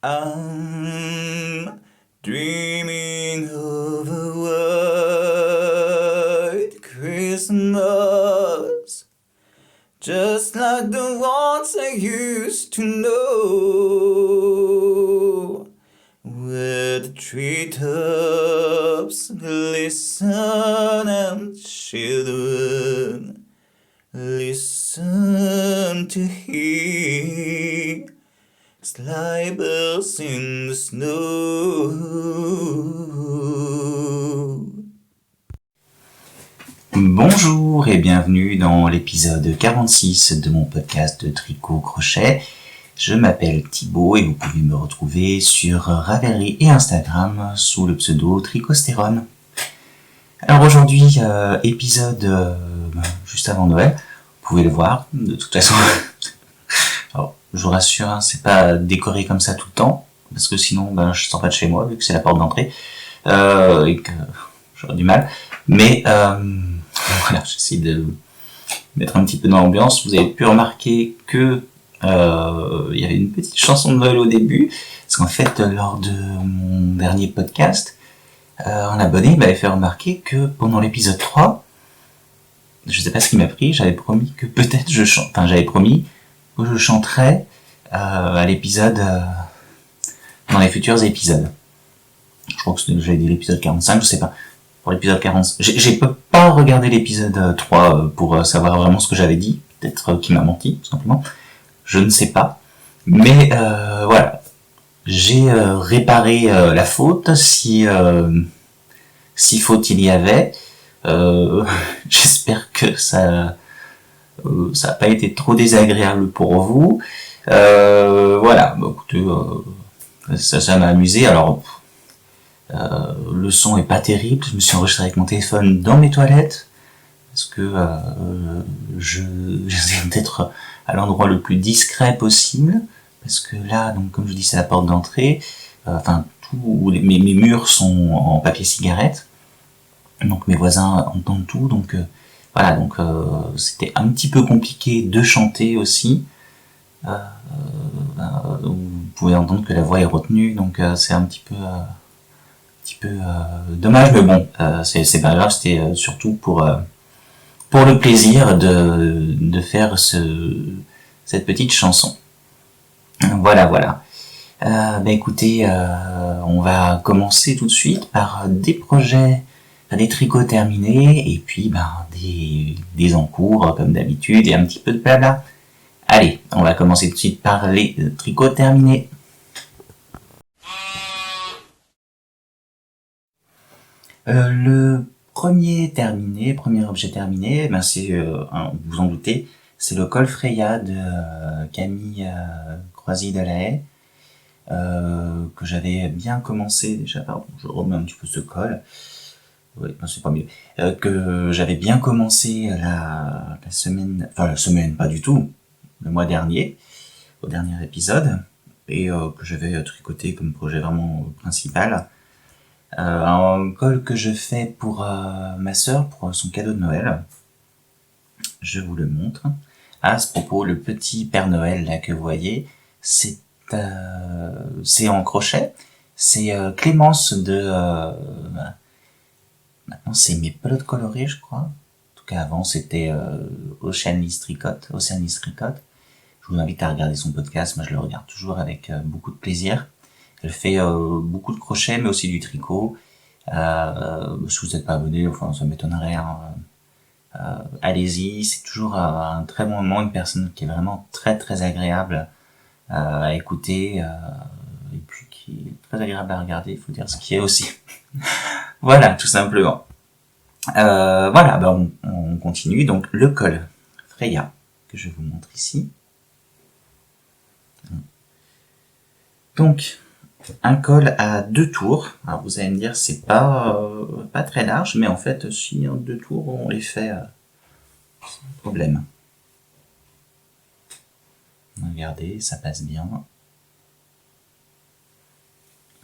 I'm dreaming of a white Christmas, just like the ones I used to know, where the treetops glisten and children listen to hear sleigh bells in the snow. Bonjour et bienvenue dans l'épisode 46 de mon podcast de tricot crochet. Je m'appelle Thibaut et vous pouvez me retrouver sur Ravelry et Instagram sous le pseudo Tricostérone. Alors aujourd'hui, épisode juste avant Noël, vous pouvez le voir, de toute façon. Alors, je vous rassure, hein, c'est pas décoré comme ça tout le temps, parce que sinon je sors pas de chez moi vu que c'est la porte d'entrée et que j'aurais du mal. Mais voilà, j'essaie de mettre un petit peu dans l'ambiance. Vous avez pu remarquer que il y avait une petite chanson de Noël au début, parce qu'en fait lors de mon dernier podcast, un abonné m'avait fait remarquer que pendant l'épisode 3, je sais pas ce qui m'a pris, j'avais promis que peut-être j'avais promis que je chanterais à l'épisode, dans les futurs épisodes. Je crois que j'avais dit l'épisode 45, je sais pas. Pour l'épisode 40, j'ai pas regardé l'épisode 3 pour savoir vraiment ce que j'avais dit. Peut-être qu'il m'a menti, tout simplement. Je ne sais pas. Mais voilà. J'ai réparé la faute, si faute il y avait. J'espère que ça a pas été trop désagréable pour vous. Voilà, bah, écoutez, ça m'a amusé. Alors, le son est pas terrible. Je me suis enregistré avec mon téléphone dans mes toilettes parce que j'essaie d'être à l'endroit le plus discret possible, parce que là, donc comme je dis, c'est la porte d'entrée. Enfin, mes murs sont en papier cigarette, donc mes voisins entendent tout. Donc voilà, donc c'était un petit peu compliqué de chanter aussi. Vous pouvez entendre que la voix est retenue, donc c'est un petit peu dommage, mais bon, c'est pas grave. C'était surtout pour le plaisir de faire cette petite chanson. Voilà. Écoutez, on va commencer tout de suite par des projets, des tricots terminés, et puis des en cours comme d'habitude, et un petit peu de blabla. Allez, on va commencer tout de suite par les tricots terminés. Le premier objet terminé, c'est, vous vous en doutez, c'est le col Freya de Camille Croisy de la Haye, que j'avais bien commencé déjà. Pardon, je remets un petit peu ce col. Oui, non, c'est pas mieux. Que j'avais bien commencé la semaine, pas du tout, le mois dernier, au dernier épisode, et que j'avais tricoté comme projet vraiment principal. Un col que je fais pour ma sœur, pour son cadeau de Noël. Je vous le montre. À ce propos, le petit Père Noël là que vous voyez, c'est en crochet. C'est Clémence de... maintenant c'est mes pelotes colorées, je crois. En tout cas avant c'était Océanis Tricote. Je vous invite à regarder son podcast. Moi je le regarde toujours avec beaucoup de plaisir. Elle fait beaucoup de crochets, mais aussi du tricot. Si vous n'êtes pas abonné, enfin ça m'étonnerait. Allez-y, c'est toujours un très bon moment, une personne qui est vraiment très très agréable à écouter, et puis qui est très agréable à regarder, il faut dire ce qui est aussi. Voilà, tout simplement. Voilà, on continue. Donc le col Freya, que je vous montre ici. Donc, un col à 2 tours. Alors vous allez me dire, c'est pas très large, mais en fait, si en 2 tours, on les fait sans problème. Regardez, ça passe bien.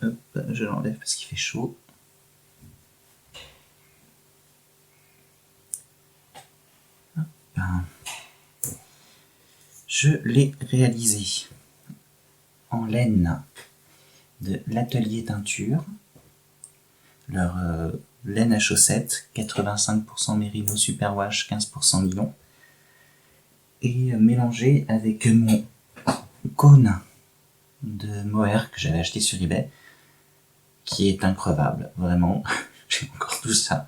Hop, je l'enlève parce qu'il fait chaud. Hop. Je l'ai réalisé en laine de l'Atelier Teinture, leur laine à chaussettes, 85% Mérino Superwash, 15% nylon, et mélangé avec mon cône de mohair que j'avais acheté sur eBay, qui est increvable, vraiment. J'ai encore tout ça.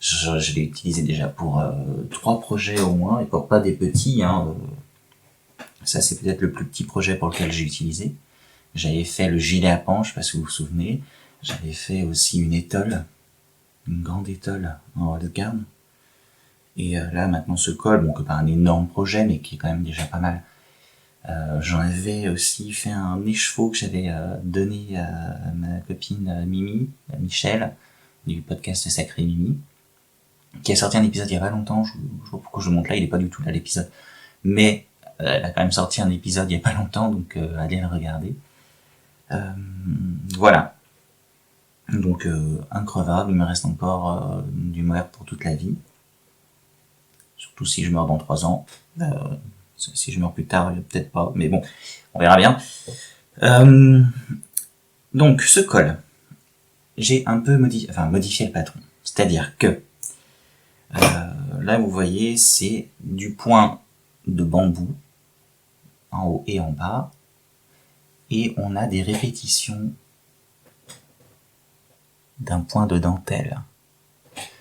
Je l'ai utilisé déjà pour 3 projets au moins, et pour pas des petits. Ça, c'est peut-être le plus petit projet pour lequel j'ai utilisé. J'avais fait le gilet à pan, je sais pas si vous vous souvenez. J'avais fait aussi une étole, une grande étole en haut de gamme. Et là, maintenant, ce col, bon, que pas un énorme projet, mais qui est quand même déjà pas mal. J'en avais aussi fait un écheveau que j'avais donné à ma copine Mimi, Michel, du podcast Sacré Mimi, qui a sorti un épisode il y a pas longtemps. Je vois pourquoi je le montre là, il est pas du tout là l'épisode. Mais elle a quand même sorti un épisode il y a pas longtemps, donc allez le regarder. Voilà. Donc increvable, il me reste encore du mohair pour toute la vie. Surtout si je meurs dans 3 ans. Si je meurs plus tard, peut-être pas, mais bon, on verra bien. Donc ce col, j'ai un peu modifié le patron. C'est-à-dire que là vous voyez, c'est du point de bambou en haut et en bas, et on a des répétitions d'un point de dentelle.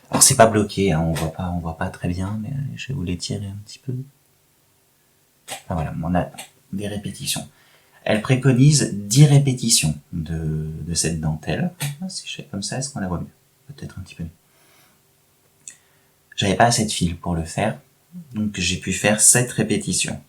Alors c'est pas bloqué, on voit pas très bien, mais je vais vous l'étirer un petit peu. Ah, voilà, on a des répétitions. Elle préconise 10 répétitions de cette dentelle. Si je fais comme ça, est-ce qu'on la voit mieux? Peut-être un petit peu mieux. J'avais pas assez de fil pour le faire, donc j'ai pu faire 7 répétitions.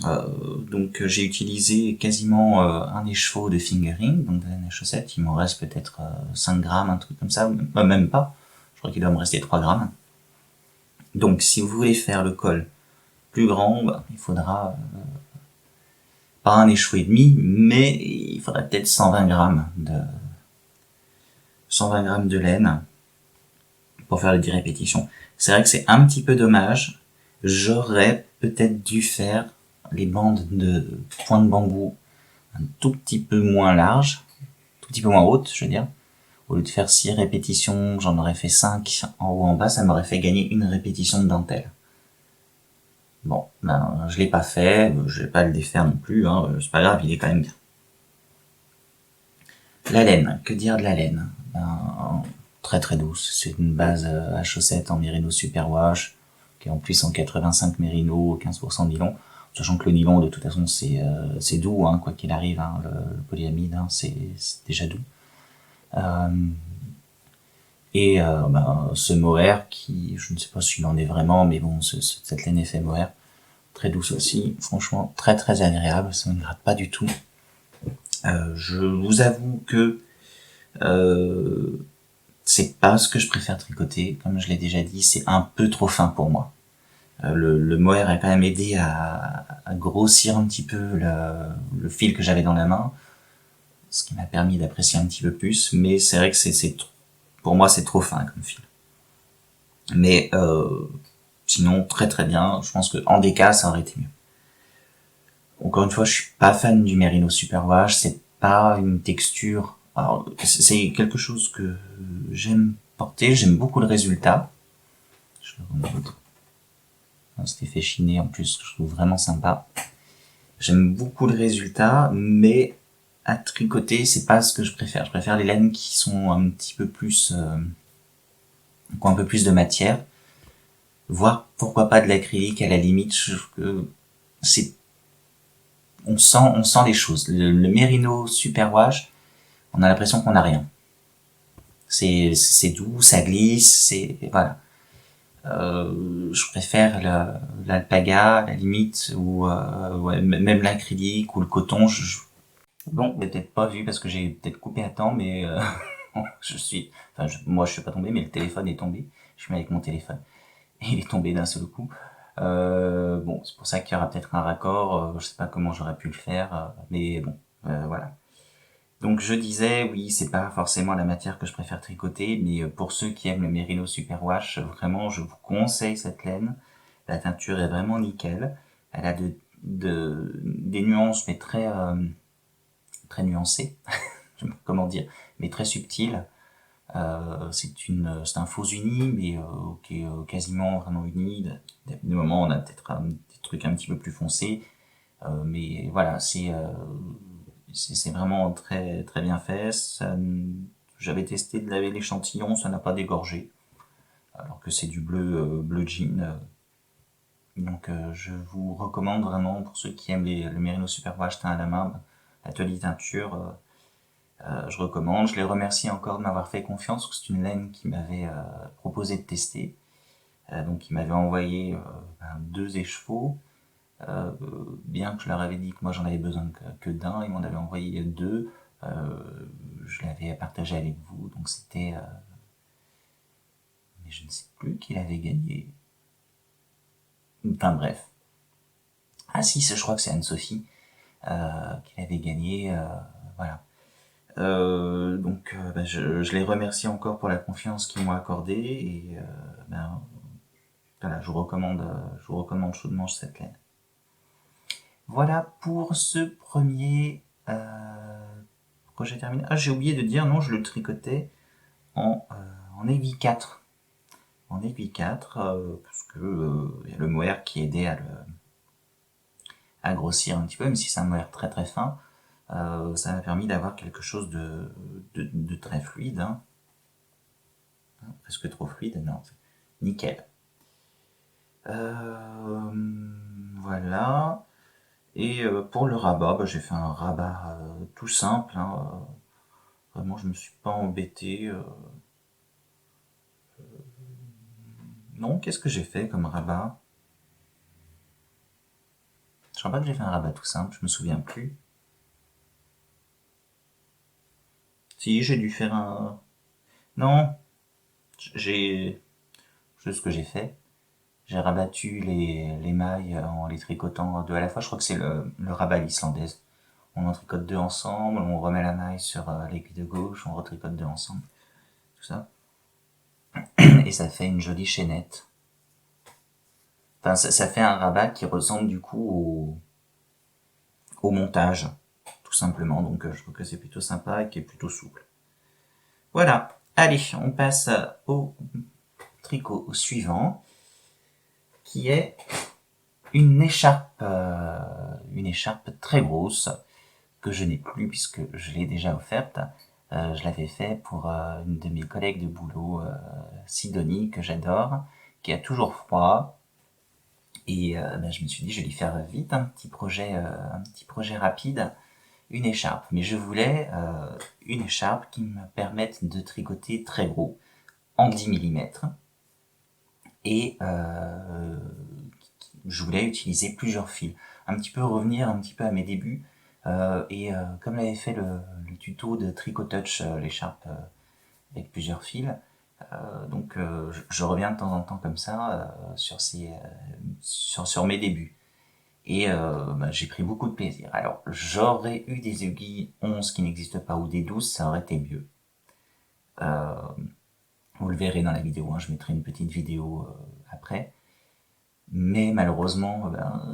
Donc j'ai utilisé quasiment un écheveau de fingering, donc de la chaussette. Il m'en reste peut-être 5 grammes, un truc comme ça, même pas. Je crois qu'il doit me rester 3 grammes. Donc si vous voulez faire le col plus grand, il faudra pas un écheveau et demi, mais il faudra peut-être 120 grammes de laine pour faire les 10 répétitions. C'est vrai que c'est un petit peu dommage. J'aurais peut-être dû faire les bandes de point de bambou un tout petit peu moins larges, tout petit peu moins hautes, je veux dire. Au lieu de faire 6 répétitions, j'en aurais fait 5 en haut en bas, ça m'aurait fait gagner une répétition de dentelle. Bon, je l'ai pas fait, je vais pas le défaire non plus, c'est pas grave, il est quand même bien. La laine, que dire de la laine? Très très douce, c'est une base à chaussettes en Mérino Superwash, qui est en plus en 85 Mérino, 15% nylon, sachant que le nylon de toute façon c'est doux, quoi qu'il arrive, le polyamide, c'est déjà doux. Et ce mohair qui, je ne sais pas s'il en est vraiment, mais bon, cette laine est fait mohair, très douce aussi, franchement très très agréable, ça ne gratte pas du tout. Je vous avoue que c'est pas ce que je préfère tricoter, comme je l'ai déjà dit, c'est un peu trop fin pour moi. Le mohair a quand même aidé à grossir un petit peu le fil que j'avais dans la main, ce qui m'a permis d'apprécier un petit peu plus, mais c'est vrai que pour moi c'est trop fin comme fil. Mais sinon très très bien, je pense que en DK ça aurait été mieux. Encore une fois, je suis pas fan du Mérino Superwash, c'est pas une texture. Alors, c'est quelque chose que j'aime porter, j'aime beaucoup le résultat. Je le remets cet effet chiné en plus que je trouve vraiment sympa. J'aime beaucoup le résultat, mais à tricoter, c'est pas ce que je préfère. Je préfère les laines qui sont un petit peu plus, qui ont un peu plus de matière. Voire pourquoi pas de l'acrylique à la limite. Je trouve que on sent les choses. Le Mérino Superwash, on a l'impression qu'on n'a rien. C'est doux, ça glisse, voilà. Je préfère l'alpaga, à la limite, ou même l'acrylique ou le coton. Bon, vous n'avez peut-être pas vu parce que j'ai peut-être coupé à temps, mais moi je suis pas tombé, mais le téléphone est tombé. Je suis avec mon téléphone et il est tombé d'un seul coup. Bon, c'est pour ça qu'il y aura peut-être un raccord. Je sais pas comment j'aurais pu le faire, mais bon, voilà. Donc je disais, oui, c'est pas forcément la matière que je préfère tricoter, mais pour ceux qui aiment le Mérino Superwash, vraiment, je vous conseille cette laine. La teinture est vraiment nickel. Elle a des nuances, mais très nuancé, je sais pas comment dire, mais très subtil. C'est un faux uni, mais qui est quasiment vraiment uni. Des moments, on a peut-être des trucs un petit peu plus foncés, mais voilà, c'est vraiment très très bien fait. J'avais testé de laver l'échantillon, ça n'a pas dégorgé, alors que c'est du bleu jean. Donc je vous recommande vraiment, pour ceux qui aiment le Merino Superwash teint à la main, l'atelier teinture, je recommande. Je les remercie encore de m'avoir fait confiance, parce que c'est une laine qui m'avait proposé de tester. Donc ils m'avaient envoyé 2 écheveaux. Bien que je leur avais dit que moi j'en avais besoin que d'un, ils m'en avaient envoyé 2. Je l'avais partagé avec vous, donc c'était... mais je ne sais plus qui l'avait gagné. Enfin bref. Ah si, je crois que c'est Anne-Sophie qui l'avait gagné. Voilà. Donc je les remercie encore pour la confiance qu'ils m'ont accordée et voilà, je vous recommande chaudement cette laine. Voilà pour ce premier projet terminé. Ah, j'ai oublié de dire, non, je le tricotais en aiguille 4. En aiguille 4, parce que y a le mohair qui aidait à grossir un petit peu, même si c'est un mohair très très fin. Ça m'a permis d'avoir quelque chose de très fluide. Hein. Presque trop fluide, non. Nickel. Voilà. Et pour le rabat, j'ai fait un rabat tout simple. Hein. Vraiment, je me suis pas embêté. Non, qu'est-ce que j'ai fait comme rabat? Je crois pas que j'ai fait un rabat tout simple, je me souviens plus. Si, j'ai dû faire un... Non, j'ai... Je sais ce que j'ai fait. J'ai rabattu les mailles en les tricotant 2 à la fois. Je crois que c'est le rabat à l'islandaise. On en tricote 2 ensemble, on remet la maille sur l'aiguille de gauche, on retricote 2 ensemble. Tout ça. Et ça fait une jolie chaînette. Enfin, ça fait un rabat qui ressemble du coup au montage, tout simplement. Donc je trouve que c'est plutôt sympa et qui est plutôt souple. Voilà. Allez, on passe au tricot suivant, qui est une écharpe très grosse, que je n'ai plus puisque je l'ai déjà offerte. Je l'avais fait pour une de mes collègues de boulot, Sidonie, que j'adore, qui a toujours froid. Et je me suis dit, je vais lui faire vite un petit projet rapide, une écharpe. Mais je voulais une écharpe qui me permette de tricoter très gros, en 10 mm. Et je voulais utiliser plusieurs fils. Un petit peu revenir un petit peu à mes débuts. Comme l'avait fait le tuto de Tricot Touch, l'écharpe avec plusieurs fils, je reviens de temps en temps comme ça sur mes débuts. Et j'ai pris beaucoup de plaisir. Alors, j'aurais eu des aiguilles 11 qui n'existent pas ou des 12, ça aurait été mieux. Vous le verrez dans la vidéo, hein, je mettrai une petite vidéo après. Mais malheureusement,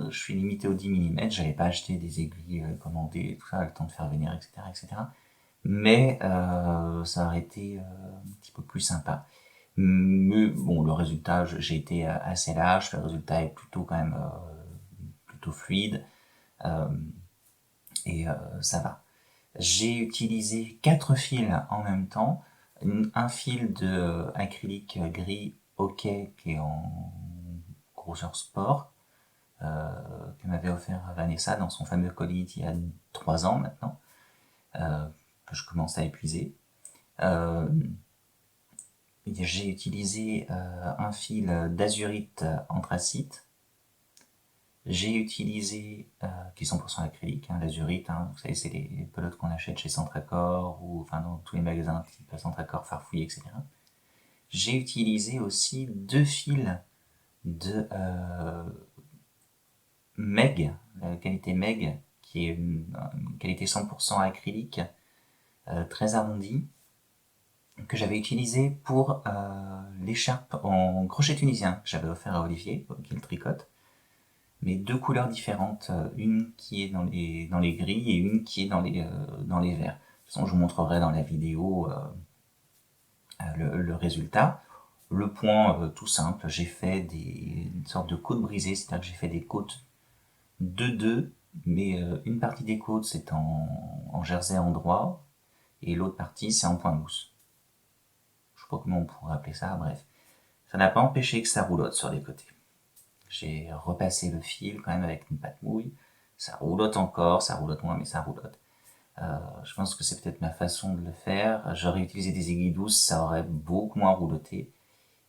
je suis limité aux 10 mm, j'avais pas acheté des aiguilles commandées, tout ça, le temps de faire venir, etc. etc. Mais ça aurait été un petit peu plus sympa. Mais bon, le résultat, j'ai été assez large, le résultat est plutôt quand même plutôt fluide, et ça va. J'ai utilisé 4 fils en même temps, un fil de acrylique gris OK qui est en grosseur sport, que m'avait offert Vanessa dans son fameux colis il y a 3 ans maintenant, que je commence à épuiser. J'ai utilisé un fil d'azurite anthracite. J'ai utilisé, qui est 100% acrylique, hein, l'azurite, hein, vous savez, c'est les pelotes qu'on achète chez Centracor, ou enfin dans tous les magasins type Centracor, Farfouille, etc. J'ai utilisé aussi 2 fils de Meg, la qualité Meg, qui est une qualité 100% acrylique, très arrondie, que j'avais utilisé pour l'écharpe en crochet tunisien que j'avais offert à Olivier, qui le tricote. mais deux couleurs différentes, une qui est dans les gris et une qui est dans les verts. De toute façon, je vous montrerai dans la vidéo le résultat. Le point tout simple, j'ai fait une sorte de côte brisée, c'est-à-dire que j'ai fait des côtes 2-2, mais une partie des côtes c'est en jersey endroit et l'autre partie c'est en point mousse. Je sais pas comment on pourrait appeler ça, bref. Ça n'a pas empêché que ça roulotte sur les côtés. J'ai repassé le fil quand même avec une pâte mouille. Ça roulotte encore, ça roulotte moins, mais ça roulotte. Je pense que c'est peut-être ma façon de le faire. J'aurais utilisé des aiguilles douces, ça aurait beaucoup moins rouloté.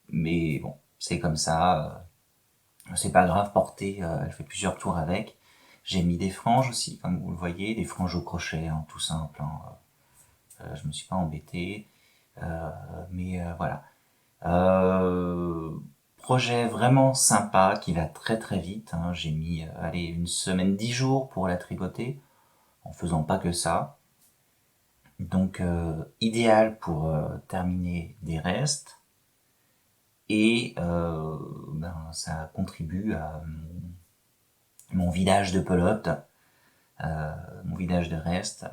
Mais bon, c'est comme ça. C'est pas grave, porter, elle fait plusieurs tours avec. J'ai mis des franges aussi, comme vous le voyez, des franges au crochet, hein, tout simple. Hein. Je me suis pas embêté. Mais voilà. Euh, Projet vraiment sympa qui va très très vite. Hein. J'ai mis allez, une semaine, 10 jours pour la tricoter, en faisant pas que ça. Donc idéal pour terminer des restes. Et ça contribue à mon vidage de pelote, mon vidage de restes.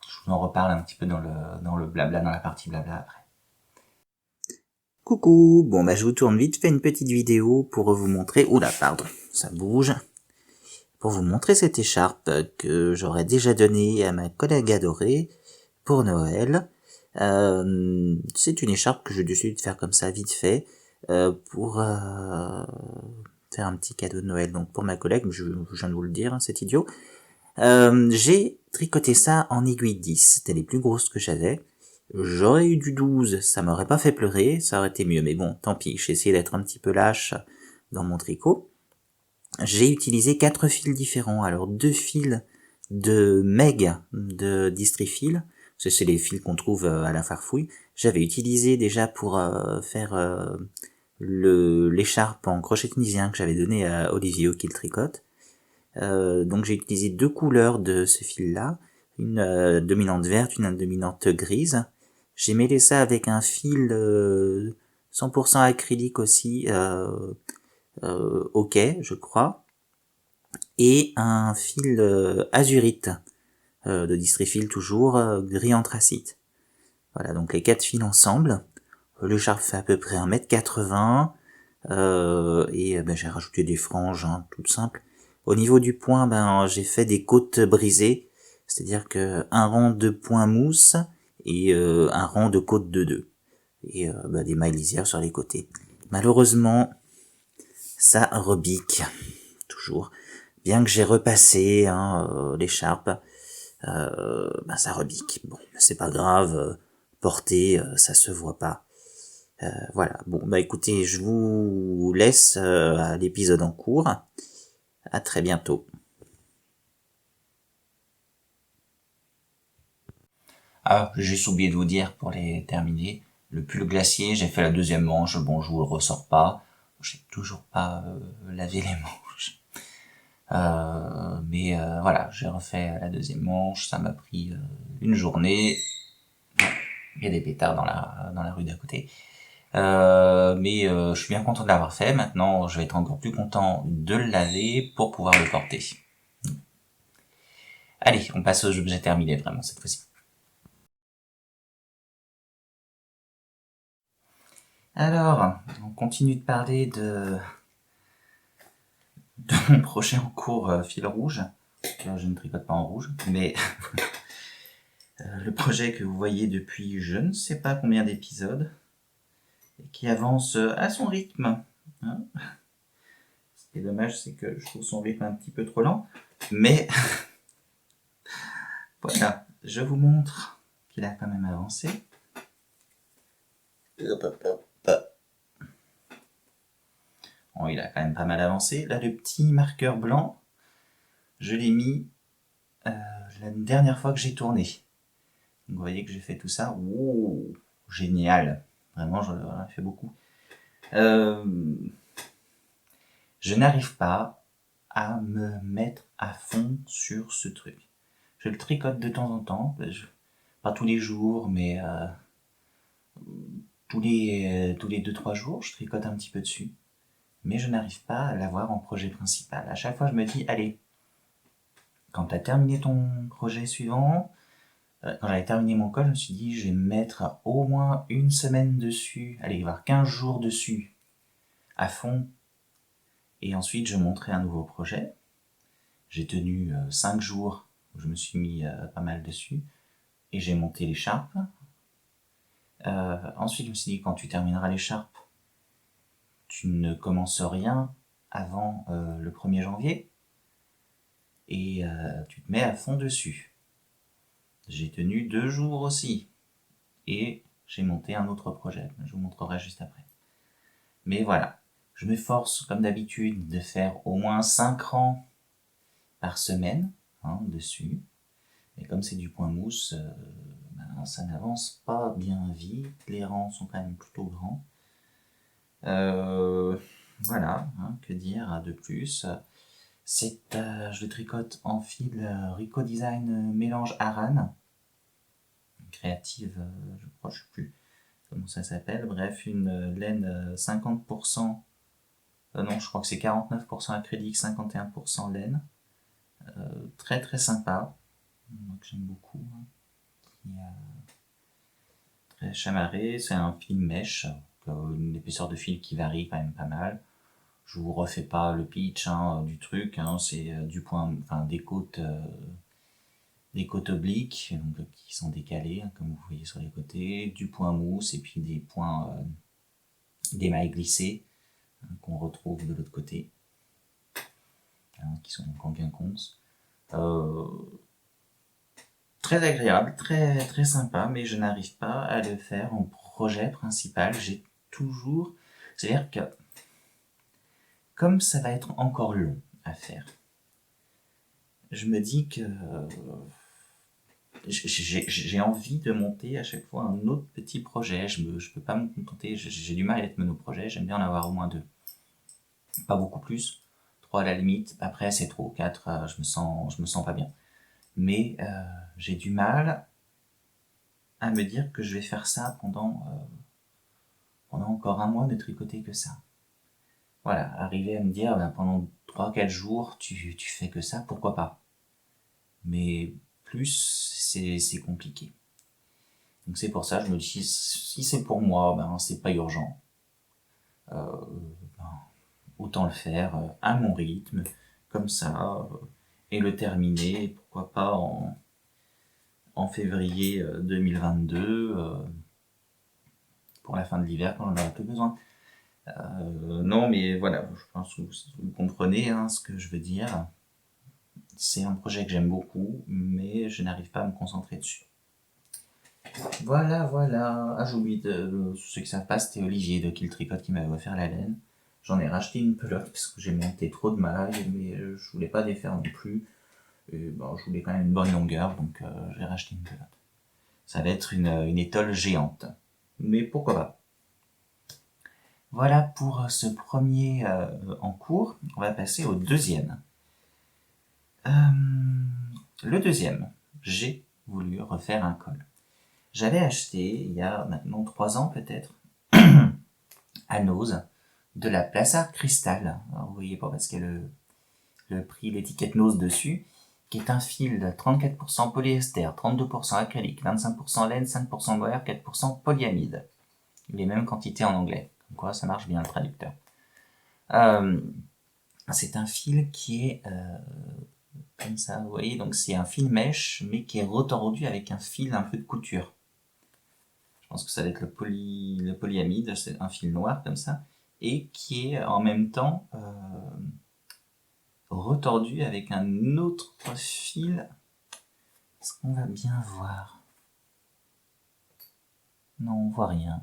Je vous en reparle un petit peu dans le blabla, dans la partie blabla après. Coucou, bon bah je vous tourne vite fait une petite vidéo pour vous montrer, oula pardon, ça bouge, pour vous montrer cette écharpe que j'aurais déjà donnée à ma collègue adorée pour Noël. C'est une écharpe que j'ai décidé de faire comme ça vite fait pour faire un petit cadeau de Noël donc pour ma collègue, je viens de vous le dire, hein, c'est idiot. J'ai tricoté ça en aiguille 10, c'était les plus grosses que j'avais. J'aurais eu du 12, ça m'aurait pas fait pleurer, ça aurait été mieux, mais bon, tant pis, j'ai essayé d'être un petit peu lâche dans mon tricot. J'ai utilisé 4 fils différents, alors 2 fils de Meg de Distrifil, c'est les fils qu'on trouve à la Farfouille. J'avais utilisé déjà pour faire l'écharpe en crochet tunisien que j'avais donné à Olivier qui le tricote. Donc j'ai utilisé 2 couleurs de ce fil-là, une dominante verte, une dominante grise. J'ai mêlé ça avec un fil 100% acrylique aussi, ok, je crois, et un fil azurite de Distrifil toujours, gris anthracite. Voilà, donc les 4 fils ensemble. L'écharpe fait à peu près 1m80, et j'ai rajouté des franges, hein, toutes simples. Au niveau du point, j'ai fait des côtes brisées, c'est-à-dire que un rang de points mousse et un rang de côtes de 2. Et des mailles lisières sur les côtés. Malheureusement, ça rebique, toujours. Bien que j'ai repassé l'écharpe, ça rebique. Bon, c'est pas grave, porter, ça se voit pas. Voilà, bon, écoutez, je vous laisse à l'épisode en cours. À très bientôt. Ah, j'ai juste oublié de vous dire pour les terminer. Le pull glacier, j'ai fait la deuxième manche. Bon, je vous le ressors pas. J'ai toujours pas lavé les manches. Mais voilà, j'ai refait la deuxième manche. Ça m'a pris une journée. Il y a des pétards dans la rue d'à côté. Mais je suis bien content de l'avoir fait. Maintenant, je vais être encore plus content de le laver pour pouvoir le porter. Allez, on passe au jeu que j'ai terminé vraiment cette fois-ci. Alors, on continue de parler de mon projet en cours fil rouge. Là, je ne tricote pas en rouge, mais le projet que vous voyez depuis je ne sais pas combien d'épisodes et qui avance à son rythme. Hein. Ce qui est dommage, c'est que je trouve son rythme un petit peu trop lent, mais voilà, je vous montre qu'il a quand même avancé. Bon, il a quand même pas mal avancé. Là, le petit marqueur blanc, je l'ai mis la dernière fois que j'ai tourné. Donc, vous voyez que j'ai fait tout ça. Wow, génial. Vraiment, j'en ai fait beaucoup. Je n'arrive pas à me mettre à fond sur ce truc. Je le tricote de temps en temps. Pas tous les jours, mais tous les 2-3 jours, je tricote un petit peu dessus. mais je n'arrive pas à l'avoir en projet principal. À chaque fois, je me dis, allez, quand tu as terminé ton projet suivant, quand j'avais terminé mon code, je me suis dit, je vais me mettre au moins une semaine dessus, allez, voir 15 jours dessus, à fond, et ensuite je monterai un nouveau projet. J'ai tenu 5 jours où je me suis mis pas mal dessus, et j'ai monté l'écharpe. Ensuite, je me suis dit, quand tu termineras l'écharpe, tu ne commences rien avant le 1er janvier, et tu te mets à fond dessus. J'ai tenu 2 jours aussi, et j'ai monté un autre projet, je vous montrerai juste après. Mais voilà, je m'efforce comme d'habitude de faire au moins 5 rangs par semaine dessus. Mais comme c'est du point mousse, ça n'avance pas bien vite. Les rangs sont quand même plutôt grands. Voilà, que dire de plus. Je le tricote en fil Rico Design mélange Aran. Créative, je crois, je sais plus comment ça s'appelle. Bref, une laine 50%. Non, je crois que c'est 49% acrylique, 51% laine. Très très sympa. Donc j'aime beaucoup. Qui est très chamarré. C'est un fil mèche. Une épaisseur de fil qui varie quand même pas mal. Je vous refais pas le pitch du truc. C'est du point, enfin des côtes obliques donc, qui sont décalées, comme vous voyez sur les côtés, du point mousse et puis des points d'émail glissé qu'on retrouve de l'autre côté, qui sont encore bien conces. Très agréable, très très sympa, mais je n'arrive pas à le faire en projet principal. J'ai toujours, c'est-à-dire que comme ça va être encore long à faire, je me dis que j'ai envie de monter à chaque fois un autre petit projet. Je peux pas me contenter, j'ai du mal à être monoprojet, j'aime bien en avoir au moins 2. Pas beaucoup plus, 3 à la limite, après c'est trop, 4, je me sens pas bien. Mais j'ai du mal à me dire que je vais faire ça pendant encore un mois de tricoter que ça. Voilà, arriver à me dire pendant 3-4 jours tu fais que ça, pourquoi pas. Mais plus c'est compliqué. Donc c'est pour ça je me dis si c'est pour moi, c'est pas urgent. Autant le faire à mon rythme, comme ça, et le terminer, pourquoi pas en février 2022, pour la fin de l'hiver quand on en aura plus besoin. Non, mais voilà, je pense que vous comprenez ce que je veux dire. C'est un projet que j'aime beaucoup, mais je n'arrive pas à me concentrer dessus. Voilà, voilà. Ah, j'ai oublié ceux qui savent pas, c'était Olivier de Kill Tricote qui m'avait offert la laine. J'en ai racheté une pelote parce que j'ai monté trop de mailles, mais je voulais pas défaire non plus. Et, je voulais quand même une bonne longueur, donc j'ai racheté une pelote. Ça va être une étole géante. Mais pourquoi pas. Voilà pour ce premier en cours. On va passer au deuxième. Le deuxième, j'ai voulu refaire un col. J'avais acheté, il y a maintenant 3 ans peut-être, à Nose, de la Plassard Cristal. Alors, vous voyez pas parce qu'il y a le prix, l'étiquette Nose dessus, qui est un fil de 34% polyester, 32% acrylique, 25% laine, 5% mohair, 4% polyamide. Les mêmes quantités en anglais. Comme quoi, ça marche bien le traducteur. C'est un fil qui est comme ça, vous voyez, donc c'est un fil mèche, mais qui est retordu avec un fil un peu de couture. Je pense que ça va être le polyamide, c'est un fil noir comme ça, et qui est en même temps retordu avec un autre fil. Est-ce qu'on va bien voir? Non, on voit rien.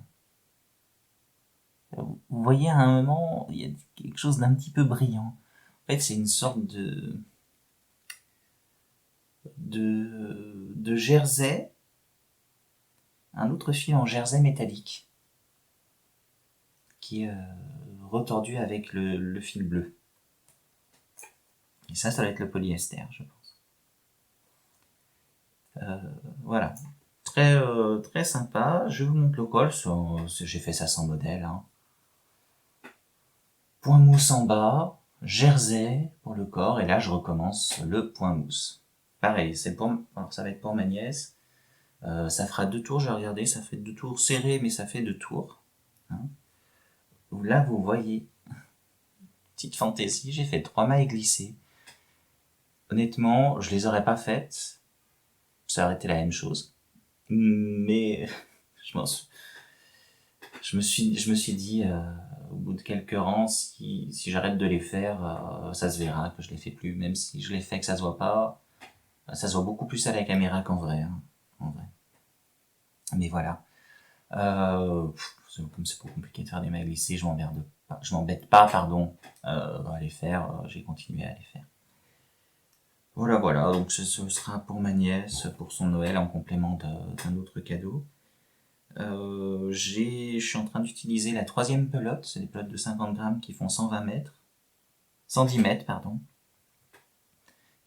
Vous voyez à un moment, il y a quelque chose d'un petit peu brillant. En fait, c'est une sorte de jersey, un autre fil en jersey métallique, qui est retordu avec le fil bleu. Et ça doit être le polyester, je pense. Voilà. Très, très sympa. Je vous montre le col. J'ai fait ça sans modèle. point mousse en bas, jersey pour le corps, et là je recommence le point mousse. Pareil, alors ça va être pour ma nièce. Ça fera 2 tours, j'ai regardé, ça fait 2 tours serrés, mais ça fait 2 tours. Hein. Là, vous voyez, petite fantaisie, j'ai fait 3 mailles glissées. Honnêtement, je les aurais pas faites, ça aurait été la même chose. Mais je m'en suis- je me suis dit, au bout de quelques rangs, si j'arrête de les faire, ça se verra que je les fais plus. Même si je les fais que ça se voit pas, ça se voit beaucoup plus à la caméra qu'en vrai, hein, en vrai. Mais voilà. Comme c'est pas compliqué de faire des mailles glissées, je m'embête pas, pardon, à les faire. J'ai continué à les faire. Voilà, voilà. Donc ce sera pour ma nièce, pour son Noël, en complément d'un autre cadeau. Je suis en train d'utiliser la 3e pelote. C'est des pelotes de 50 grammes qui font 120 mètres. 110 mètres, pardon.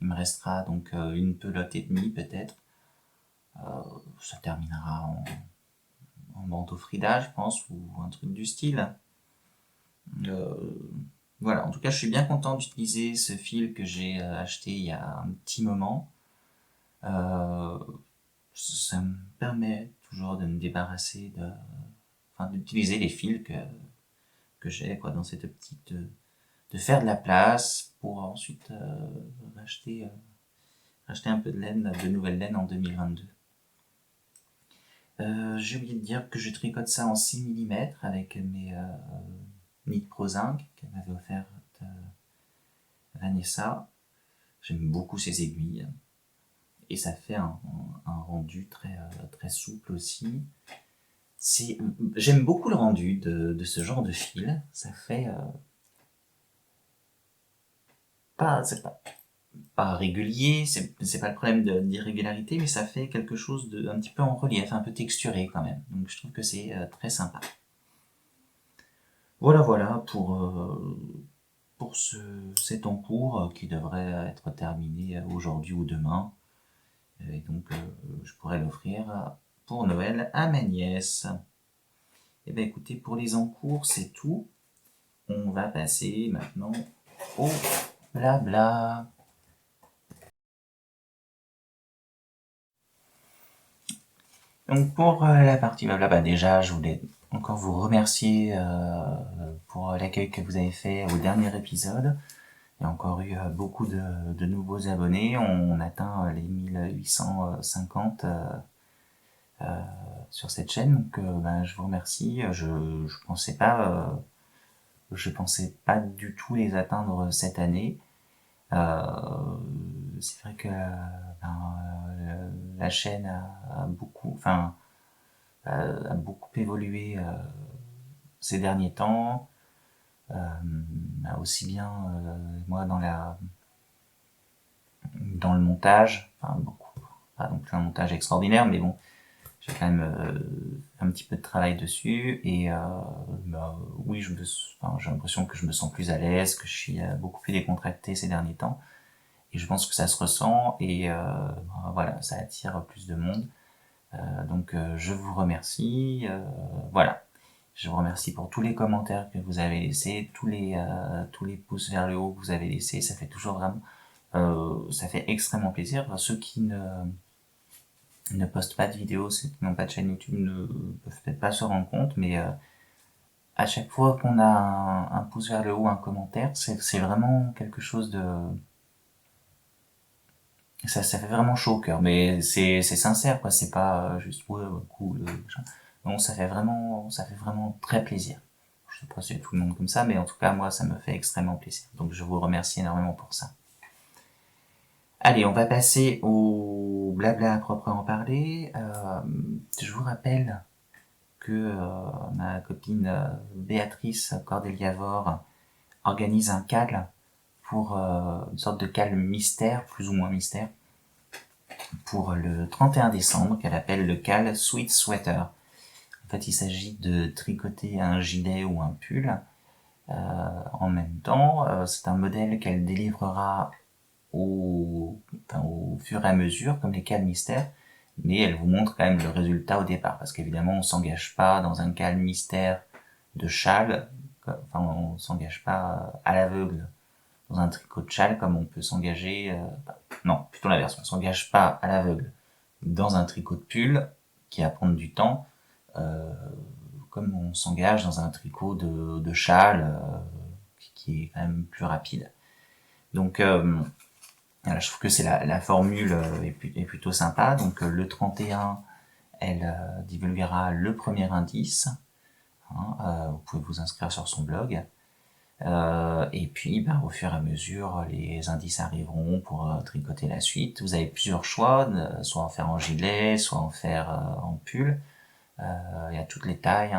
Il me restera donc une pelote et demie peut-être. Ça terminera en manteau Frida, je pense, ou un truc du style. Euh, voilà, en tout cas, je suis bien content d'utiliser ce fil que j'ai acheté il y a un petit moment. Euh, Ça me permet toujours de me débarrasser d'utiliser les fils que j'ai, quoi, dans cette optique de faire de la place pour ensuite racheter un peu de nouvelle laine en 2022. J'ai oublié de dire que je tricote ça en 6 mm avec mes Knit Pro Zinc qu'elle m'avait offert Vanessa. J'aime beaucoup ces aiguilles et ça fait un rendu très souple aussi. J'aime beaucoup le rendu de ce genre de fil. Ça fait c'est pas régulier, c'est pas le problème d'irrégularité, mais ça fait quelque chose de un petit peu en relief, un peu texturé quand même. Donc je trouve que c'est très sympa. Voilà, voilà pour cet encours qui devrait être terminé aujourd'hui ou demain. Et donc je pourrais l'offrir pour Noël à ma nièce. Et bien écoutez, pour les encours, c'est tout. On va passer maintenant au blabla. Donc pour la partie blabla, bah déjà je voulais encore vous remercier pour l'accueil que vous avez fait au dernier épisode. Il y a encore eu beaucoup de nouveaux abonnés. On atteint les 1850 sur cette chaîne. Donc bah, je vous remercie. Je pensais pas du tout les atteindre cette année. C'est vrai que la chaîne a beaucoup évolué ces derniers temps. Aussi bien moi dans le montage, enfin beaucoup, pas non plus un montage extraordinaire, mais bon, j'ai quand même un petit peu de travail dessus et oui, j'ai l'impression que je me sens plus à l'aise, que je suis beaucoup plus décontracté ces derniers temps. Et je pense que ça se ressent et voilà, ça attire plus de monde. Donc je vous remercie. Voilà. Je vous remercie pour tous les commentaires que vous avez laissés, tous les pouces vers le haut que vous avez laissés. Ça fait toujours vraiment, ça fait extrêmement plaisir. Enfin, ceux qui ne postent pas de vidéos, ceux qui n'ont pas de chaîne YouTube ne peuvent peut-être pas se rendre compte, mais à chaque fois qu'on a un pouce vers le haut, un commentaire, c'est vraiment quelque chose de ça fait vraiment chaud au cœur, mais c'est sincère, quoi. C'est pas juste ouais, cool. Non, ça fait vraiment très plaisir. Je sais pas si c'est tout le monde comme ça, mais en tout cas, moi, ça me fait extrêmement plaisir. Donc, je vous remercie énormément pour ça. Allez, on va passer au blabla à proprement parler. Je vous rappelle que ma copine Béatrice Cordeliavor organise un cal pour une sorte de cal mystère, plus ou moins mystère, pour le 31 décembre, qu'elle appelle le cal Sweet Sweater. En fait, il s'agit de tricoter un gilet ou un pull en même temps. C'est un modèle qu'elle délivrera au fur et à mesure, comme les cals mystères, mais elle vous montre quand même le résultat au départ, parce qu'évidemment, on s'engage pas dans un cal mystère de châle, enfin, on s'engage pas à l'aveugle dans un tricot de châle comme on peut s'engager, non, plutôt l'inverse, on s'engage pas à l'aveugle dans un tricot de pull qui va prendre du temps, comme on s'engage dans un tricot de châle qui est quand même plus rapide. Donc voilà, je trouve que c'est la formule est plutôt sympa. Donc le 31, elle divulguera le premier indice. Vous pouvez vous inscrire sur son blog. Et puis, au fur et à mesure, les indices arriveront pour tricoter la suite. Vous avez plusieurs choix, soit en faire en gilet, soit en faire en pull. Il y a toutes les tailles,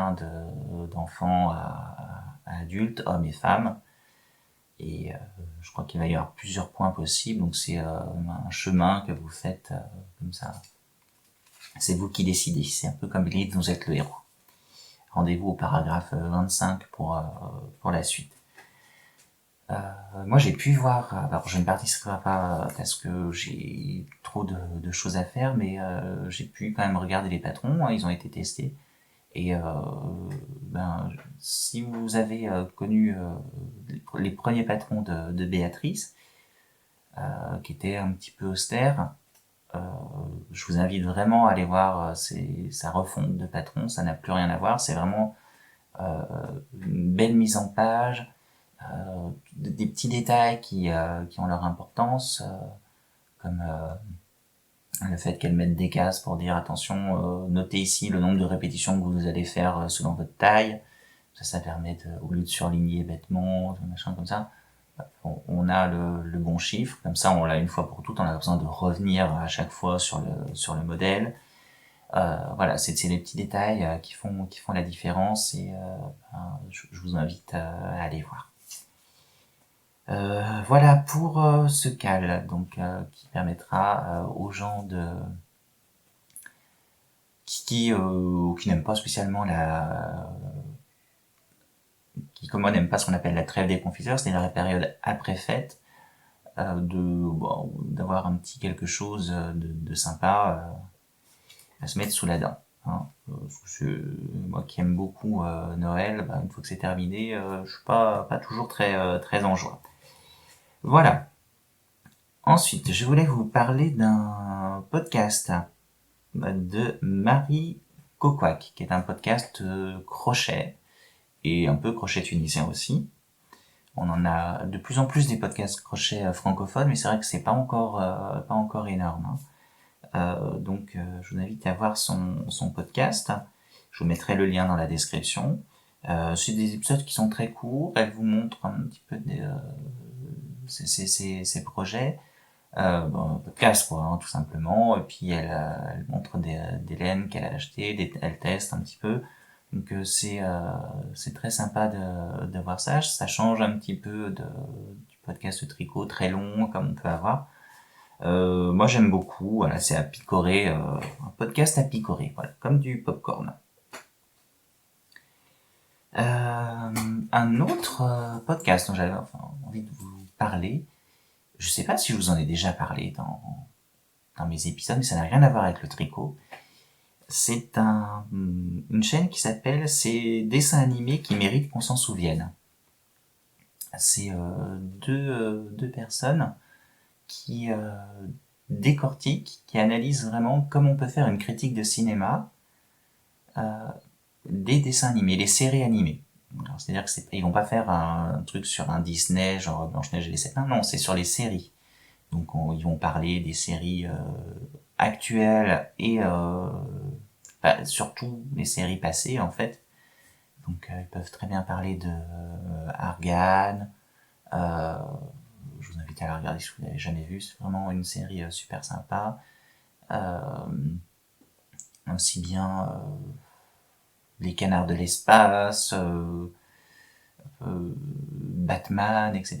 d'enfants à adultes, hommes et femmes. Et je crois qu'il va y avoir plusieurs points possibles, donc c'est un chemin que vous faites comme ça. C'est vous qui décidez, c'est un peu comme l'île, vous êtes le héros. Rendez-vous au paragraphe 25 pour la suite. Moi j'ai pu voir, alors je ne participerai pas parce que j'ai trop de choses à faire, mais j'ai pu quand même regarder les patrons, ils ont été testés. Et si vous avez connu les premiers patrons de Béatrice, qui étaient un petit peu austères, je vous invite vraiment à aller voir sa refonte de patron, ça n'a plus rien à voir, c'est vraiment une belle mise en page, des petits détails qui ont leur importance, comme le fait qu'elle mette des cases pour dire attention, notez ici le nombre de répétitions que vous allez faire selon votre taille. Ça permet au lieu de surligner bêtement, machin comme ça, on a le bon chiffre. Comme ça, on l'a une fois pour toutes. On a besoin de revenir à chaque fois sur le modèle. Voilà, c'est les petits détails qui font la différence et je vous invite à aller voir. Voilà pour ce cal, donc qui permettra aux gens qui n'aiment pas spécialement qui comme moi n'aiment pas ce qu'on appelle la trêve des confiseurs, c'est-à-dire la période après fête, d'avoir un petit quelque chose de sympa à se mettre sous la dent. Moi qui aime beaucoup Noël, une fois que c'est terminé, je suis pas toujours très en joie. Voilà. Ensuite, je voulais vous parler d'un podcast de Marie Coquac, qui est un podcast crochet, et un peu crochet tunisien aussi. On en a de plus en plus des podcasts crochet francophones, mais c'est vrai que c'est pas encore énorme. Donc je vous invite à voir son podcast. Je vous mettrai le lien dans la description. C'est des épisodes qui sont très courts. Elle vous montre un petit peu ses projets. Podcast quoi, tout simplement. Et puis elle montre des laines qu'elle a achetées, elle teste un petit peu. Donc c'est très sympa de voir ça. Ça change un petit peu du podcast de tricot très long comme on peut avoir. Moi j'aime beaucoup. Voilà, c'est à picorer, un podcast à picorer, voilà, comme du popcorn. Un autre podcast dont j'avais envie de vous parler. Je sais pas si je vous en ai déjà parlé dans mes épisodes, mais ça n'a rien à voir avec le tricot. C'est une chaîne qui s'appelle Ces dessins animés qui méritent qu'on s'en souvienne. C'est deux personnes qui décortiquent, qui analysent vraiment comment on peut faire une critique de cinéma des dessins animés, les séries animées. C'est-à-dire qu'ils vont pas faire un truc sur un Disney, genre Blanche-Neige et les Sept Nains, non, c'est sur les séries. Donc ils vont parler des séries actuelles et surtout les séries passées en fait. Donc ils peuvent très bien parler de Argan. Je vous invite à la regarder si vous l'avez jamais vu. C'est vraiment une série super sympa. Aussi bien les Canards de l'espace, Batman, etc.,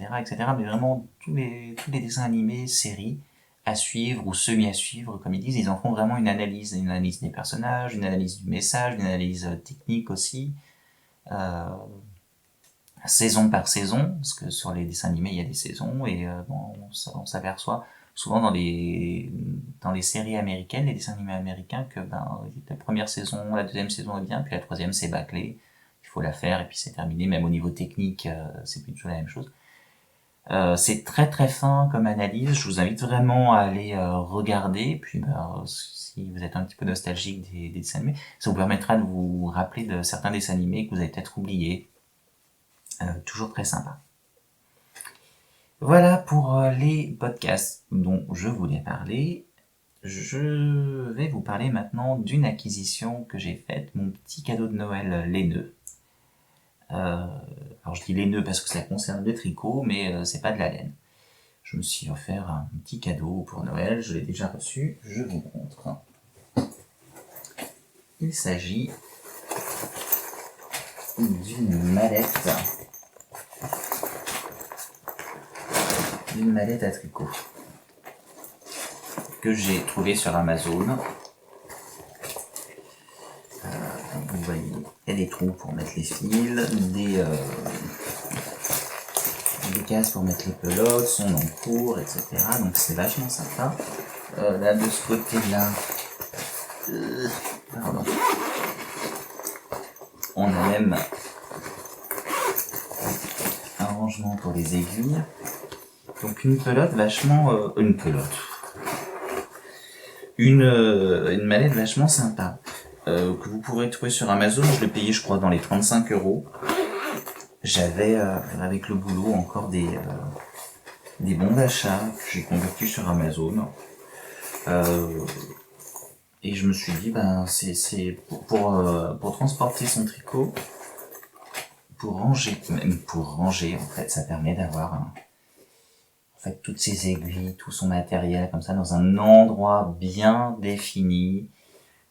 mais vraiment tous les dessins animés, séries à suivre ou semi à suivre, comme ils disent, ils en font vraiment une analyse des personnages, une analyse du message, une analyse technique aussi, saison par saison, parce que sur les dessins animés il y a des saisons et on s'aperçoit souvent dans les séries américaines, les dessins animés américains, que la première saison, la deuxième saison est bien, puis la troisième c'est bâclé. Il faut la faire et puis c'est terminé. Même au niveau technique, c'est plus du tout la même chose. C'est très très fin comme analyse. Je vous invite vraiment à aller regarder. Puis si vous êtes un petit peu nostalgique des dessins animés, ça vous permettra de vous rappeler de certains dessins animés que vous avez peut-être oubliés. Toujours très sympa. Voilà pour les podcasts dont je voulais parler. Je vais vous parler maintenant d'une acquisition que j'ai faite, mon petit cadeau de Noël laineux. Alors je dis laineux parce que ça concerne le tricot, mais c'est pas de la laine. Je me suis offert un petit cadeau pour Noël, je l'ai déjà reçu, je vous montre. Il s'agit d'une mallette à tricot que j'ai trouvée sur Amazon. Vous voyez, il y a des trous pour mettre les fils, des cases pour mettre les pelotes, son encours, etc. Donc c'est vachement sympa. Là de ce côté-là, pardon, on a même un rangement pour les aiguilles. Donc une pelote vachement... une mallette vachement sympa. Que vous pourrez trouver sur Amazon. Je l'ai payé, je crois, dans les 35 €. J'avais, avec le boulot, encore des bons d'achat que j'ai convertis sur Amazon. Et je me suis dit, c'est pour transporter son tricot, pour ranger, en fait, ça permet d'avoir toutes ses aiguilles, tout son matériel, comme ça, dans un endroit bien défini,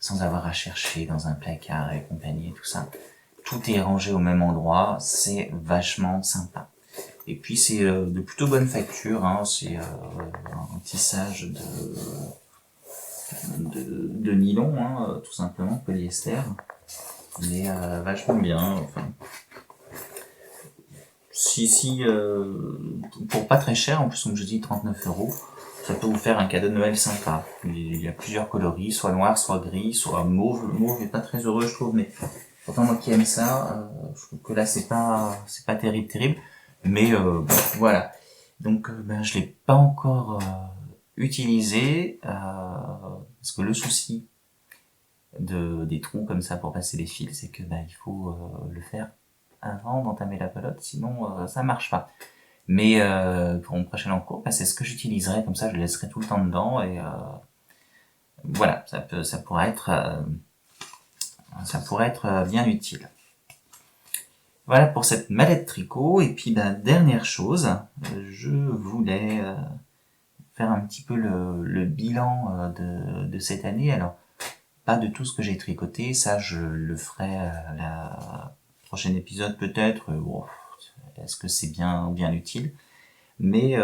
sans avoir à chercher dans un placard et compagnie et tout ça. Tout est rangé au même endroit, c'est vachement sympa. Et puis c'est de plutôt bonne facture, c'est un tissage de nylon, tout simplement, polyester, mais vachement bien. Pour pas très cher, en plus comme je dis 39 €, ça peut vous faire un cadeau de Noël sympa. Il y a plusieurs coloris, soit noir, soit gris, soit mauve. Le mauve est pas très heureux, je trouve, mais pourtant moi qui aime ça, je trouve que là c'est pas terrible. Mais voilà. Donc je l'ai pas encore utilisé parce que le souci des trous comme ça pour passer les fils, c'est que il faut le faire avant d'entamer la pelote, sinon ça marche pas. Mais pour mon prochain encours, c'est ce que j'utiliserai, comme ça je le laisserai tout le temps dedans et voilà, ça pourrait être bien utile. Voilà pour cette mallette tricot. Et puis dernière chose, je voulais faire un petit peu le bilan de cette année. Alors pas de tout ce que j'ai tricoté, ça je le ferai à la prochain épisode peut-être. Est-ce que c'est bien utile? Mais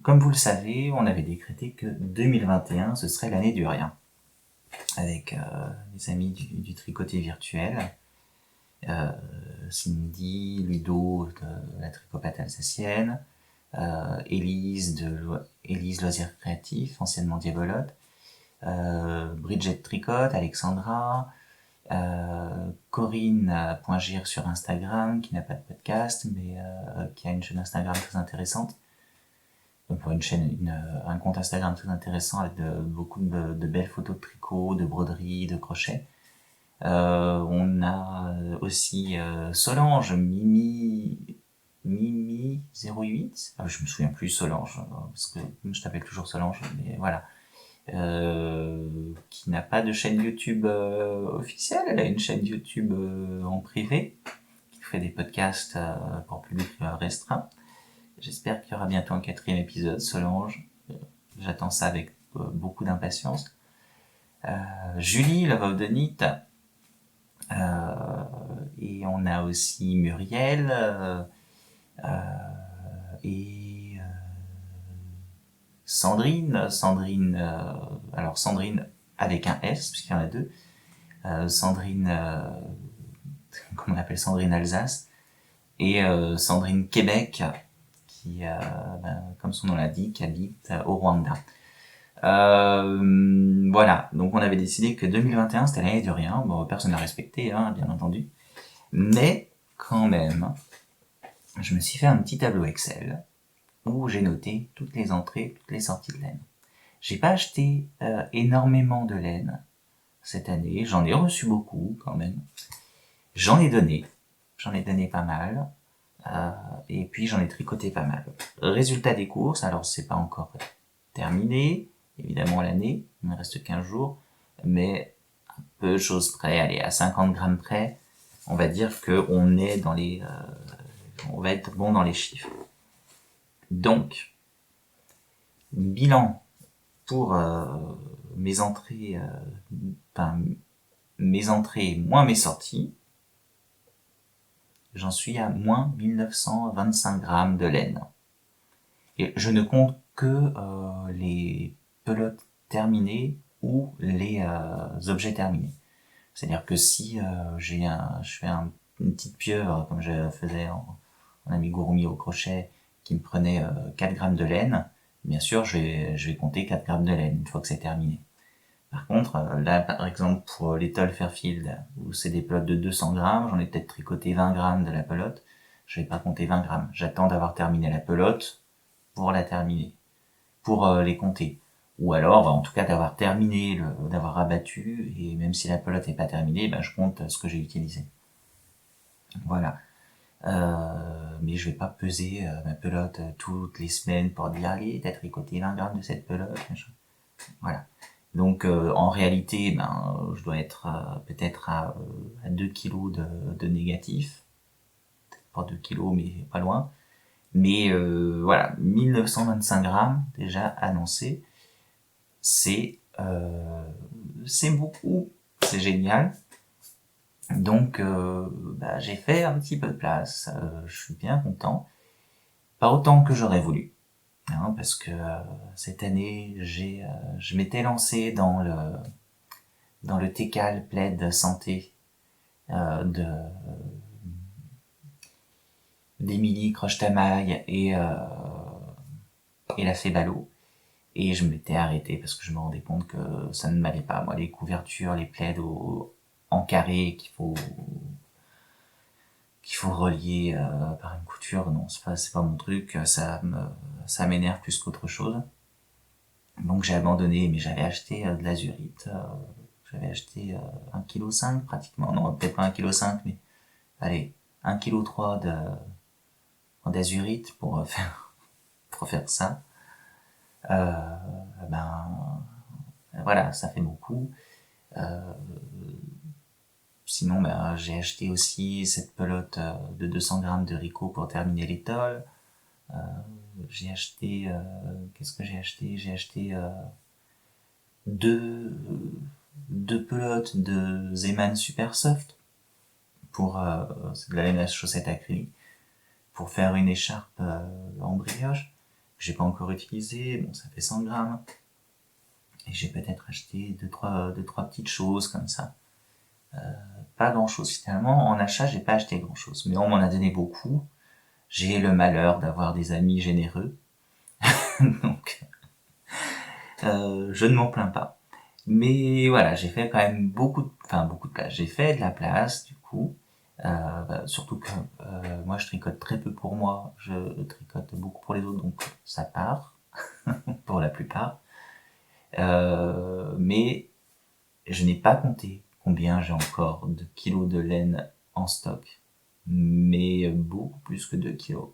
comme vous le savez, on avait décrété que 2021 ce serait l'année du rien, avec les amis du tricoté virtuel, Cindy, Ludo de la tricopate alsacienne, Élise Loisirs Créatifs, anciennement Diabolote, Bridget Tricote, Alexandra, Corinne.gir sur Instagram, qui n'a pas de podcast, mais qui a une chaîne Instagram très intéressante. Donc pour un compte Instagram très intéressant avec beaucoup de belles photos de tricot, de broderie, de crochet. On a aussi Solange, Mimi 08. Je me souviens plus Solange, parce que je t'appelle toujours Solange, mais voilà. Qui n'a pas de chaîne YouTube officielle, elle a une chaîne YouTube en privé, qui fait des podcasts pour public restreint. J'espère qu'il y aura bientôt un 4e épisode, Solange. J'attends ça avec beaucoup d'impatience. Julie, la veuve de Nit. Et on a aussi Muriel et Sandrine, alors Sandrine avec un S, puisqu'il y en a deux, Sandrine, comment on appelle, Sandrine Alsace, et Sandrine Québec, qui, comme son nom l'indique, habite au Rwanda. Voilà, donc on avait décidé que 2021 c'était l'année de rien, bon personne n'a respecté, bien entendu, Mais quand même, je me suis fait un petit tableau Excel où j'ai noté toutes les entrées, toutes les sorties de laine. J'ai pas acheté énormément de laine cette année, j'en ai reçu beaucoup quand même. J'en ai donné pas mal, et puis j'en ai tricoté pas mal. Résultat des courses, alors c'est pas encore terminé, évidemment l'année, il me reste 15 jours, mais peu de choses près, allez, à 50 grammes près, on va dire que on est dans les, on va être bon dans les chiffres. Donc, bilan pour mes entrées, mes entrées moins mes sorties, j'en suis à moins 1925 grammes de laine. Et je ne compte que les pelotes terminées ou les objets terminés. C'est-à-dire que si je fais une petite pieuvre comme je faisais en amigurumi au crochet qui me prenait 4 grammes de laine, bien sûr je vais compter 4 grammes de laine une fois que c'est terminé. Par contre, là par exemple pour l'étole Fairfield où c'est des pelotes de 200 grammes, j'en ai peut-être tricoté 20 grammes de la pelote, je vais pas compter 20 grammes. J'attends d'avoir terminé la pelote pour la terminer, pour les compter. Ou alors, en tout cas, d'avoir terminé, d'avoir abattu, et même si la pelote n'est pas terminée, ben, je compte ce que j'ai utilisé. Voilà. Mais je vais pas peser ma pelote toutes les semaines pour dire, allez, t'as tricoté 20 grammes de cette pelote, machin. Voilà. Donc, en réalité, ben, je dois être peut-être à 2 kilos de négatif. Peut-être pas 2 kilos, mais pas loin. Mais voilà, 1925 grammes déjà annoncé. C'est beaucoup, c'est génial. Donc j'ai fait un petit peu de place, je suis bien content. Pas autant que j'aurais voulu, hein, parce que cette année je m'étais lancé dans le TECAL Plaid Santé de d'Émilie Croche-Tamaille et la Fébalo. Et je m'étais arrêté parce que je me rendais compte que ça ne m'allait pas. Moi, les couvertures, les plaids en carré qu'il faut relier par une couture, non, c'est pas mon truc. Ça m'énerve plus qu'autre chose. Donc j'ai abandonné, mais j'avais acheté de l'azurite. J'avais acheté 1,5 kg pratiquement. Non, peut-être pas 1,5 kg, mais allez, 1,3 kg d'azurite pour faire ça. Ben voilà, ça fait beaucoup. Sinon, ben, j'ai acheté aussi cette pelote de 200 grammes de Rico pour terminer l'étole. J'ai acheté, qu'est-ce que j'ai acheté? J'ai acheté deux, deux pelotes de Zeman Super Soft pour, c'est de la laine à chaussettes acrylique, pour faire une écharpe en brioche que j'ai pas encore utilisée. Bon, ça fait 100 grammes. Et j'ai peut-être acheté deux, trois petites choses comme ça. Pas grand chose finalement. En achat, j'ai pas acheté grand chose. Mais on m'en a donné beaucoup. J'ai le malheur d'avoir des amis généreux. Donc, je ne m'en plains pas. Mais voilà, j'ai fait quand même beaucoup de place. J'ai fait de la place, du coup. Surtout que moi, je tricote très peu pour moi. Je tricote beaucoup pour les autres, donc ça part, pour la plupart. Mais je n'ai pas compté combien j'ai encore de kilos de laine en stock. Mais beaucoup plus que 2 kilos.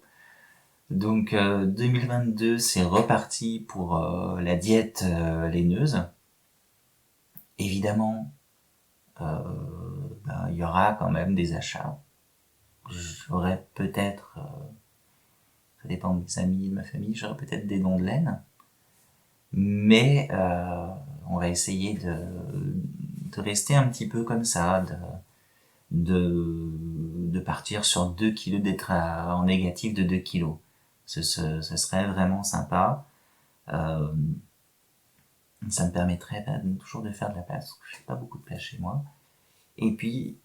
Donc 2022, c'est reparti pour la diète laineuse. Évidemment, il y aura quand même des achats. J'aurai peut-être, ça dépend de mes amis, de ma famille, j'aurai peut-être des dons de laine. Mais on va essayer de rester un petit peu comme ça, de partir sur 2 kilos, d'être en négatif de 2 kilos. Ce serait vraiment sympa. Ça me permettrait toujours de faire de la place. Je fais pas beaucoup de place chez moi. Et puis,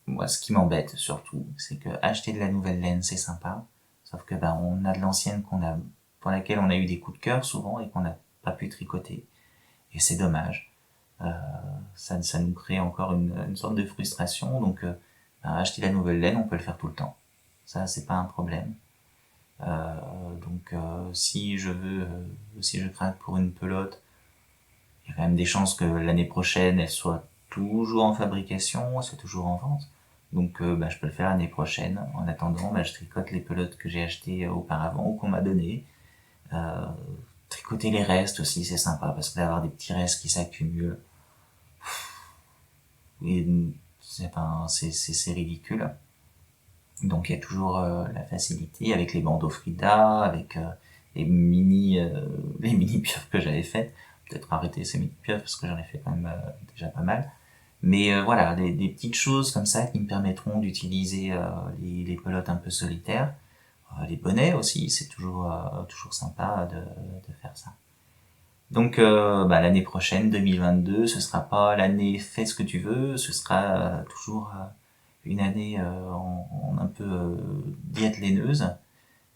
moi, ce qui m'embête surtout, c'est que acheter de la nouvelle laine, c'est sympa. Sauf que on a de l'ancienne pour laquelle on a eu des coups de cœur souvent et qu'on n'a pas pu tricoter. Et c'est dommage. Ça nous crée encore une sorte de frustration. Donc, acheter la nouvelle laine, on peut le faire tout le temps. Ça, c'est pas un problème. Donc, si je craque pour une pelote, il y a quand même des chances que l'année prochaine, elle soit toujours en fabrication, elle soit toujours en vente. Donc, je peux le faire l'année prochaine. En attendant, je tricote les pelotes que j'ai achetées auparavant ou qu'on m'a données. Euh, Tricoter les restes aussi, c'est sympa parce que d'avoir des petits restes qui s'accumulent, et c'est ridicule. Donc il y a toujours la facilité avec les bandeaux Frida, avec les mini pieuvres que j'avais faites. Peut-être arrêter ces mini pieuvres parce que j'en ai fait quand même déjà pas mal. Mais voilà, des petites choses comme ça qui me permettront d'utiliser les pelotes un peu solitaires. Les bonnets aussi, c'est toujours sympa de faire ça. Donc l'année prochaine, 2022, ce sera pas l'année fais ce que tu veux, ce sera toujours une année en un peu diète laineuse,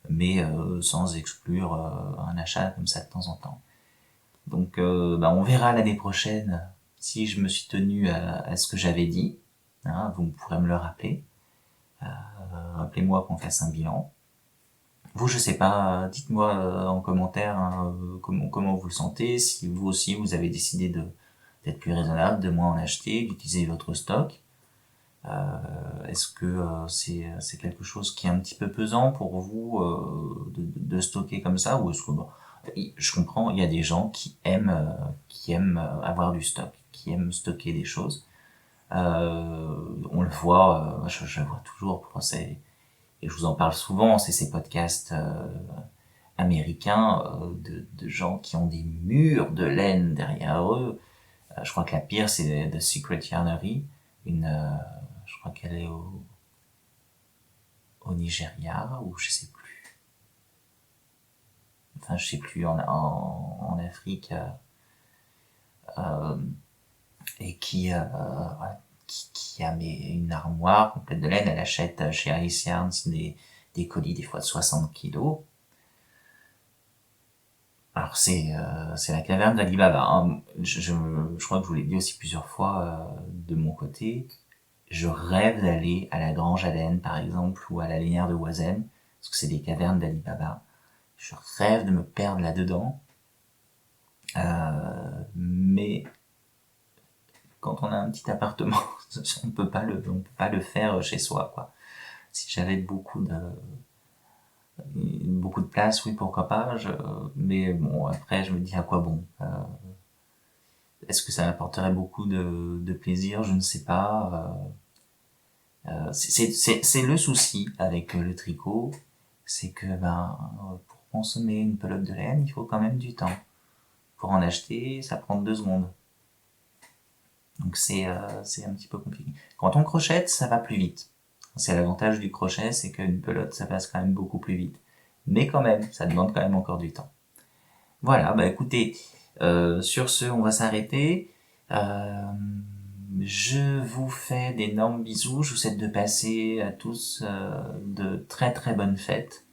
mais sans exclure un achat comme ça de temps en temps. Donc on verra l'année prochaine si je me suis tenu à ce que j'avais dit. Hein, vous pourrez me le rappeler. Rappelez-moi qu'on fasse un bilan. Vous, je sais pas, dites-moi en commentaire hein, comment vous le sentez, si vous aussi vous avez décidé d'être plus raisonnable, de moins en acheter, d'utiliser votre stock. Est-ce que c'est quelque chose qui est un petit peu pesant pour vous de stocker comme ça, ou est-ce que je comprends, il y a des gens qui aiment avoir du stock, qui aiment stocker des choses. On le voit, je le vois toujours, et je vous en parle souvent, c'est ces podcasts américains de gens qui ont des murs de laine derrière eux. Je crois que la pire, c'est The Secret Yarnery, je crois qu'elle est au Nigeria, ou je sais plus. Enfin, je sais plus, en Afrique, euh, et qui a une armoire complète de laine. Elle achète chez Alice Yarns des colis des fois de 60 kilos. Alors c'est la caverne d'Ali Baba. Hein. Je crois que je vous l'ai dit aussi plusieurs fois de mon côté. Je rêve d'aller à la Grange à laine par exemple ou à la Lainière de Oisem parce que c'est des cavernes d'Ali Baba. Je rêve de me perdre là-dedans. Mais quand on a un petit appartement, on peut pas le faire chez soi quoi. Si j'avais beaucoup de place, oui pourquoi pas. Mais bon après je me dis à quoi bon. Est-ce que ça m'apporterait beaucoup de plaisir? Je ne sais pas. C'est le souci avec le tricot, c'est que pour consommer une pelote de laine, il faut quand même du temps. Pour en acheter, ça prend 2 secondes. Donc c'est un petit peu compliqué. Quand on crochette, ça va plus vite. C'est l'avantage du crochet, c'est qu'une pelote, ça passe quand même beaucoup plus vite. Mais quand même, ça demande quand même encore du temps. Voilà, écoutez, sur ce, on va s'arrêter. Je vous fais d'énormes bisous. Je vous souhaite de passer à tous de très très bonnes fêtes.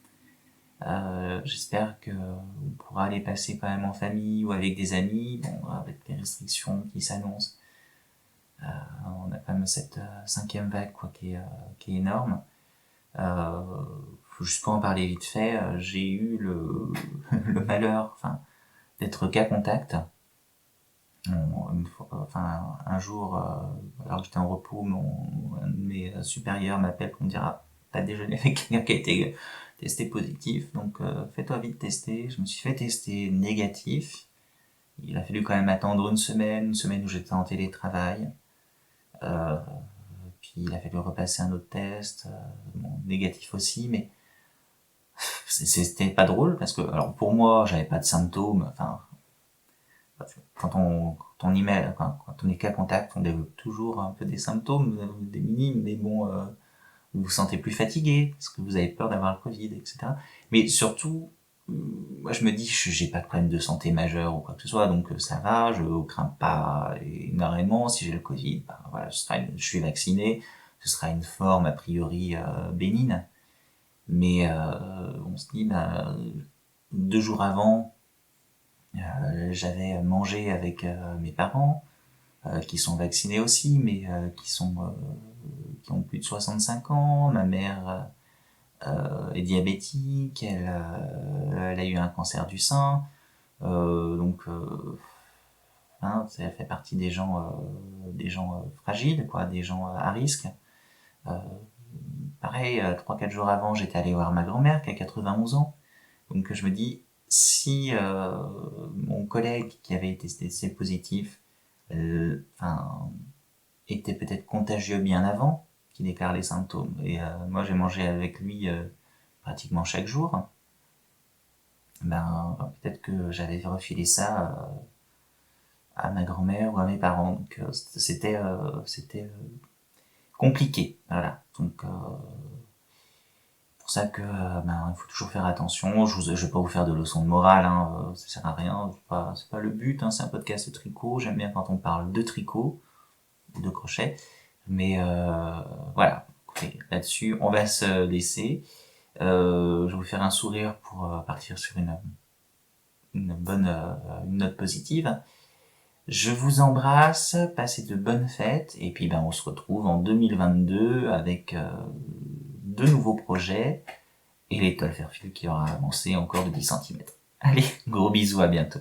J'espère que on pourra les passer quand même en famille ou avec des amis. Bon, avec les restrictions qui s'annoncent, on a quand même cette 5e vague quoi, qui est énorme. Juste pour en parler vite fait, j'ai eu le malheur, d'être cas contact. Un jour, alors que j'étais en repos, un de mes supérieurs m'appelle pour me dire t'as déjeuné avec quelqu'un qui a été testé positif, donc fais-toi vite tester. Je me suis fait tester négatif. Il a fallu quand même attendre une semaine où j'étais en télétravail. Puis il a fallu repasser un autre test, négatif aussi, mais c'était pas drôle parce que, alors pour moi, j'avais pas de symptômes. Quand on est cas contact, on développe toujours un peu des symptômes, des minimes, mais bon, vous vous sentez plus fatigué, parce que vous avez peur d'avoir le Covid, etc. Mais surtout, moi je me dis, j'ai pas de problème de santé majeur ou quoi que ce soit, donc ça va, je crains pas énormément. Si j'ai le Covid, voilà, je suis vacciné, ce sera une forme a priori bénigne. Mais on se dit, 2 jours avant, j'avais mangé avec mes parents. qui sont vaccinés aussi, mais qui ont plus de 65 ans. Ma mère est diabétique, elle a eu un cancer du sein, donc hein, elle fait partie des gens fragiles, quoi, des gens à risque. Euh, Pareil, 3-4 jours avant, j'étais allé voir ma grand-mère qui a 91 ans. Donc je me dis, si mon collègue qui avait été testé positif, enfin, était peut-être contagieux bien avant qu'il déclare les symptômes, et moi j'ai mangé avec lui pratiquement chaque jour, ben peut-être que j'avais refilé ça à ma grand-mère ou à mes parents. Donc c'était compliqué, voilà. Donc pour ça que ben, il faut toujours faire attention. Je vais pas vous faire de leçons de morale, hein, ça sert à rien. C'est pas le but. Hein, c'est un podcast de tricot. J'aime bien quand on parle de tricot ou de crochet. Mais voilà. Écoutez, là-dessus, on va se laisser. Je vais vous faire un sourire pour partir sur une note positive. Je vous embrasse, passez de bonnes fêtes, et puis ben on se retrouve en 2022 avec de nouveaux projets et l'étoile Fairfield qui aura avancé encore de 10 cm. Allez, gros bisous, à bientôt.